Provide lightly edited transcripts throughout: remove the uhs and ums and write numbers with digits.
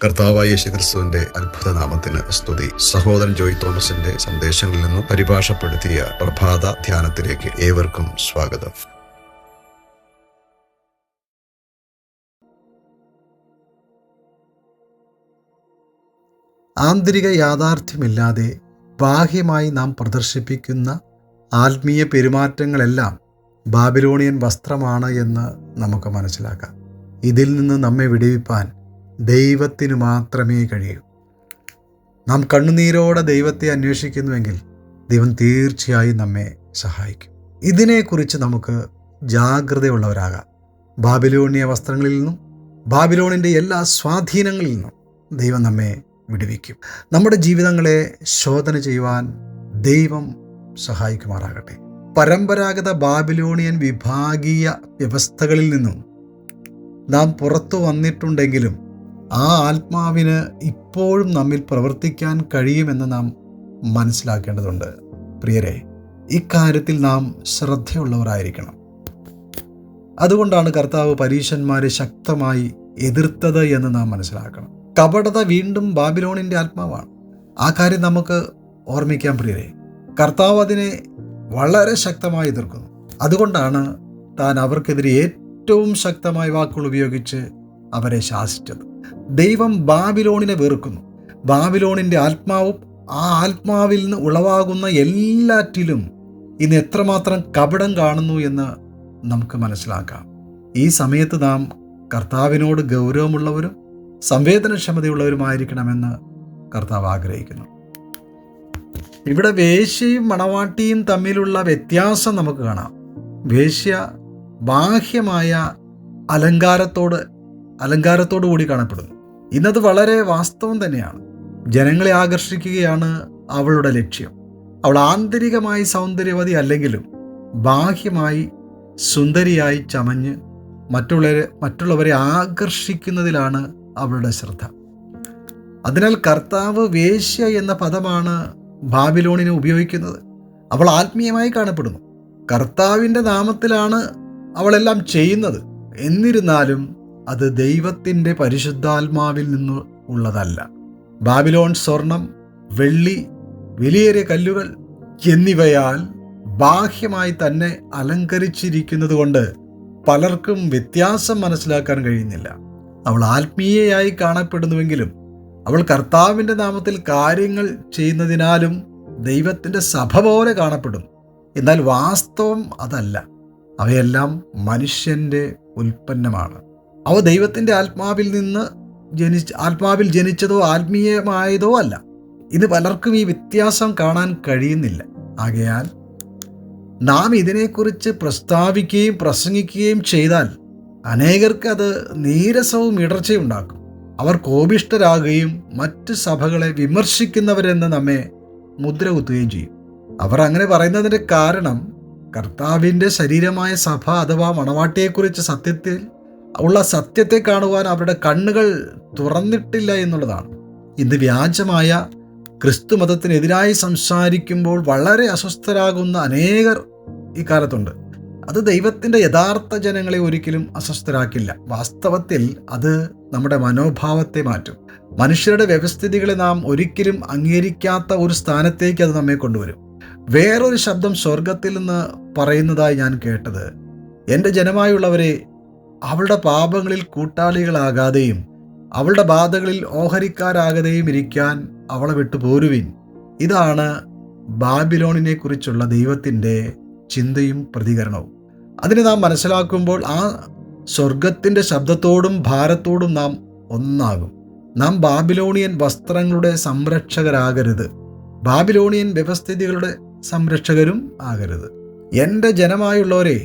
കർത്താവായ യേശുക്രിസ്തുവിന്റെ അത്ഭുത നാമത്തിന് സ്തുതി. സഹോദരൻ ജോയ് തോമസിന്റെ സന്ദേശങ്ങളിൽ നിന്നും പരിഭാഷപ്പെടുത്തിയ പ്രഭാത ധ്യാനത്തിലേക്ക് ഏവർക്കും സ്വാഗതം. ആന്തരിക യാഥാർത്ഥ്യമില്ലാതെ ബാഹ്യമായി നാം പ്രദർശിപ്പിക്കുന്ന ആത്മീയ പെരുമാറ്റങ്ങളെല്ലാം ബാബിലോണിയൻ വസ്ത്രമാണ് എന്ന് നമുക്ക് മനസ്സിലാക്കാം. ഇതിൽ നിന്ന് നമ്മെ വിടുവിപ്പാൻ ദൈവത്തിന് മാത്രമേ കഴിയൂ. നാം കണ്ണുനീരോടെ ദൈവത്തെ അന്വേഷിക്കുന്നുവെങ്കിൽ ദൈവം തീർച്ചയായും നമ്മെ സഹായിക്കും. ഇതിനെക്കുറിച്ച് നമുക്ക് ജാഗ്രതയുള്ളവരാകാം. ബാബിലോണിയ വസ്ത്രങ്ങളിൽ നിന്നും ബാബിലോണിൻ്റെ എല്ലാ സ്വാധീനങ്ങളിൽ നിന്നും ദൈവം നമ്മെ വിടുവിക്കും. നമ്മുടെ ജീവിതങ്ങളെ ശോധന ചെയ്യുവാൻ ദൈവം സഹായിക്കുമാറാകട്ടെ. പരമ്പരാഗത ബാബിലോണിയൻ വിഭാഗീയ വ്യവസ്ഥകളിൽ നിന്നും നാം പുറത്തു വന്നിട്ടുണ്ടെങ്കിലും ആ ആത്മാവിന് ഇപ്പോഴും നമ്മിൽ പ്രവർത്തിക്കാൻ കഴിയുമെന്ന് നാം മനസ്സിലാക്കേണ്ടതുണ്ട്. പ്രിയരെ, ഇക്കാര്യത്തിൽ നാം ശ്രദ്ധയുള്ളവരായിരിക്കണം. അതുകൊണ്ടാണ് കർത്താവ് പരീശന്മാരെ ശക്തമായി എതിർത്തത് എന്ന് നാം മനസ്സിലാക്കണം. കപടത വീണ്ടും ബാബിലോണിൻ്റെ ആത്മാവാണ്. ആ കാര്യം നമുക്ക് ഓർമ്മിക്കാൻ പ്രിയരെ. കർത്താവ് അതിനെ വളരെ ശക്തമായി എതിർക്കുന്നു. അതുകൊണ്ടാണ് താൻ അവർക്കെതിരെ ഏറ്റവും ശക്തമായ വാക്കുകൾ ഉപയോഗിച്ച് അവരെ ശാസിച്ചത്. ദൈവം ബാബിലോണിനെ വെറുക്കുന്നു. ബാബിലോണിൻ്റെ ആത്മാവും ആ ആത്മാവിൽ നിന്ന് ഉളവാകുന്ന എല്ലാറ്റിലും ഇന്ന് എത്രമാത്രം കപടം കാണുന്നു എന്ന് നമുക്ക് മനസ്സിലാക്കാം. ഈ സമയത്ത് നാം കർത്താവിനോട് ഗൗരവമുള്ളവരും സംവേദനക്ഷമതയുള്ളവരുമായിരിക്കണമെന്ന് കർത്താവ് ആഗ്രഹിക്കുന്നു. ഇവിടെ വേശ്യയും മണവാട്ടിയും തമ്മിലുള്ള വ്യത്യാസം നമുക്ക് കാണാം. വേശ്യ ബാഹ്യമായ അലങ്കാരത്തോടു കൂടി കാണപ്പെടുന്നു. ഇന്നത് വളരെ വാസ്തവം തന്നെയാണ്. ജനങ്ങളെ ആകർഷിക്കുകയാണ് അവളുടെ ലക്ഷ്യം. അവൾ ആന്തരികമായി സൗന്ദര്യവതി അല്ലെങ്കിലും ബാഹ്യമായി സുന്ദരിയായി ചമഞ്ഞ് മറ്റുള്ളവരെ ആകർഷിക്കുന്നതിലാണ് അവളുടെ ശ്രദ്ധ. അതിനാൽ കർത്താവ് വേശ്യ എന്ന പദമാണ് ബാബിലോണിനെ ഉപയോഗിക്കുന്നത്. അവൾ ആത്മീയമായി കാണപ്പെടുന്നു. കർത്താവിൻ്റെ നാമത്തിലാണ് അവളെല്ലാം ചെയ്യുന്നത്. എന്നിരുന്നാലും അത് ദൈവത്തിൻ്റെ പരിശുദ്ധാത്മാവിൽ നിന്ന് ഉള്ളതല്ല. ബാബിലോൺ സ്വർണം, വെള്ളി, വിലയേറിയ കല്ലുകൾ എന്നിവയാൽ ബാഹ്യമായി തന്നെ അലങ്കരിച്ചിരിക്കുന്നത് കൊണ്ട് പലർക്കും വ്യത്യാസം മനസ്സിലാക്കാൻ കഴിയുന്നില്ല. അവൾ ആത്മീയയായി കാണപ്പെടുന്നുവെങ്കിലും അവൾ കർത്താവിൻ്റെ നാമത്തിൽ കാര്യങ്ങൾ ചെയ്യുന്നതിനാലും ദൈവത്തിൻ്റെ സഭ പോലെ കാണപ്പെടുന്നു. എന്നാൽ വാസ്തവം അതല്ല. അവയെല്ലാം മനുഷ്യൻ്റെ ഉൽപ്പന്നമാണ്. അവ ദൈവത്തിൻ്റെ ആത്മാവിൽ ജനിച്ചതോ ആത്മീയമായതോ അല്ല. ഇത് പലർക്കും ഈ വ്യത്യാസം കാണാൻ കഴിയുന്നില്ല. ആകയാൽ നാം ഇതിനെക്കുറിച്ച് പ്രസ്താവിക്കുകയും പ്രസംഗിക്കുകയും ചെയ്താൽ അനേകർക്ക് അത് നീരസവും ഇടർച്ചയും ഉണ്ടാക്കും. അവർ കോപിഷ്ഠരാകുകയും മറ്റ് സഭകളെ വിമർശിക്കുന്നവരെന്ന് നമ്മെ മുദ്ര കുത്തുകയും ചെയ്യും. അവർ അങ്ങനെ പറയുന്നതിൻ്റെ കാരണം കർത്താവിൻ്റെ ശരീരമായ സഭ അഥവാ മണവാട്ടിയെക്കുറിച്ച് സത്യത്തെ കാണുവാൻ അവരുടെ കണ്ണുകൾ തുറന്നിട്ടില്ല എന്നുള്ളതാണ്. ഇന്ന് വ്യാജമായ ക്രിസ്തു മതത്തിനെതിരായി സംസാരിക്കുമ്പോൾ വളരെ അസ്വസ്ഥരാകുന്ന അനേകർ ഇക്കാലത്തുണ്ട്. അത് ദൈവത്തിൻ്റെ യഥാർത്ഥ ജനങ്ങളെ ഒരിക്കലും അസ്വസ്ഥരാക്കില്ല. വാസ്തവത്തിൽ അത് നമ്മുടെ മനോഭാവത്തെ മാറ്റും. മനുഷ്യരുടെ വ്യവസ്ഥിതികളെ നാം ഒരിക്കലും അംഗീകരിക്കാത്ത ഒരു സ്ഥാനത്തേക്ക് അത് നമ്മെ കൊണ്ടുവരും. വേറൊരു ശബ്ദം സ്വർഗത്തിൽ നിന്ന് പറയുന്നതായി ഞാൻ കേട്ടത്, എൻ്റെ ജനമായുള്ളവരെ, അവളുടെ പാപങ്ങളിൽ കൂട്ടാളികളാകാതെയും അവളുടെ ബാധകളിൽ ഓഹരിക്കാരാകാതെയും ഇരിക്കാൻ അവളെ വിട്ടു പോരുവിൻ. ഇതാണ് ബാബിലോണിനെ കുറിച്ചുള്ള ദൈവത്തിൻ്റെ ചിന്തയും പ്രതികരണവും. അതിനെ നാം മനസ്സിലാക്കുമ്പോൾ ആ സ്വർഗത്തിൻ്റെ ശബ്ദത്തോടും ഭാരത്തോടും നാം ഒന്നാകും. നാം ബാബിലോണിയൻ വസ്ത്രങ്ങളുടെ സംരക്ഷകരാകരുത്. ബാബിലോണിയൻ വ്യവസ്ഥിതികളുടെ സംരക്ഷകരും ആകരുത്. എൻ്റെ ജനമായുള്ളവരെ,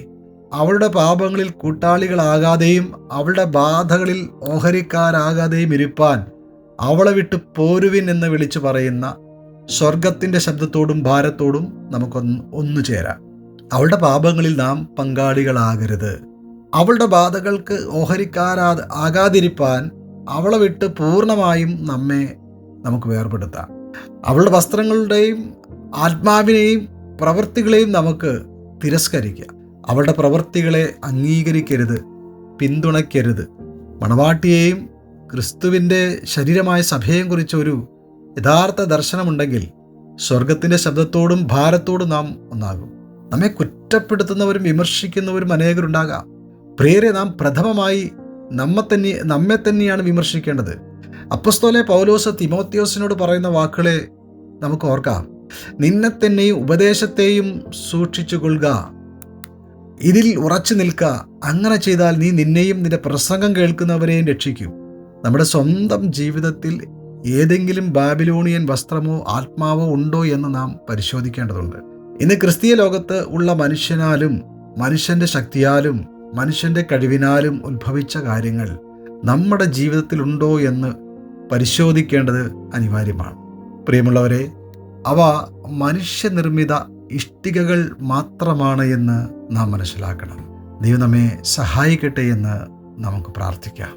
അവളുടെ പാപങ്ങളിൽ കൂട്ടാളികളാകാതെയും അവളുടെ ബാധകളിൽ ഓഹരിക്കാരാകാതെയും ഇരുപ്പാൻ അവളെ വിട്ട് പോരുവിൻ എന്ന് വിളിച്ചു പറയുന്ന സ്വർഗത്തിൻ്റെ ശബ്ദത്തോടും ഭാരത്തോടും നമുക്കൊന്നു ചേരാം. അവളുടെ പാപങ്ങളിൽ നാം പങ്കാളികളാകരുത്. അവളുടെ ബാധകൾക്ക് ഓഹരിക്കാരാകാതിരിപ്പാൻ അവളെ വിട്ട് പൂർണ്ണമായും നമുക്ക് വേർപെടുത്താം. അവളുടെ വസ്ത്രങ്ങളുടെയും ആത്മാവിനെയും പ്രവൃത്തികളെയും നമുക്ക് തിരസ്കരിക്കാം. അവളുടെ പ്രവൃത്തികളെ അംഗീകരിക്കരുത്, പിന്തുണയ്ക്കരുത്. മണവാട്ടിയെയും ക്രിസ്തുവിൻ്റെ ശരീരമായ സഭയെയും കുറിച്ച് ഒരു യഥാർത്ഥ ദർശനമുണ്ടെങ്കിൽ സ്വർഗത്തിൻ്റെ ശബ്ദത്തോടും ഭാരത്തോടും നാം ഒന്നാകും. നമ്മെ കുറ്റപ്പെടുത്തുന്നവരും വിമർശിക്കുന്നവരും അനേകരുണ്ടാകാം. പ്രിയരെ, നാം പ്രഥമമായി നമ്മെ തന്നെയാണ് വിമർശിക്കേണ്ടത്. അപ്പോസ്തലനായ പൗലോസ് തിമോത്തിയോസിനോട് പറയുന്ന വാക്കുകളെ നമുക്ക് ഓർക്കാം. നിന്നെ തന്നെയും ഉപദേശത്തെയും സൂക്ഷിച്ചു കൊള്ളുക, ഇതിൽ ഉറച്ചു നിൽക്കുക. അങ്ങനെ ചെയ്താൽ നീ നിന്നെയും നിന്റെ പ്രസംഗം കേൾക്കുന്നവരെയും രക്ഷിക്കും. നമ്മുടെ സ്വന്തം ജീവിതത്തിൽ ഏതെങ്കിലും ബാബിലോണിയൻ വസ്ത്രമോ ആത്മാവോ ഉണ്ടോ എന്ന് നാം പരിശോധിക്കേണ്ടതുണ്ട്. ഇന്ന് ക്രിസ്തീയ ലോകത്ത് ഉള്ള മനുഷ്യനാലും മനുഷ്യൻ്റെ ശക്തിയാലും മനുഷ്യൻ്റെ കഴിവിനാലും ഉത്ഭവിച്ച കാര്യങ്ങൾ നമ്മുടെ ജീവിതത്തിലുണ്ടോ എന്ന് പരിശോധിക്കേണ്ടത് അനിവാര്യമാണ്. പ്രിയമുള്ളവരെ, അവ മനുഷ്യനിർമ്മിത ഇഷ്ടികകൾ മാത്രമാണ് എന്ന് നാം മനസ്സിലാക്കണം. ദൈവം നമ്മെ സഹായിക്കട്ടെ എന്ന് നമുക്ക് പ്രാർത്ഥിക്കാം.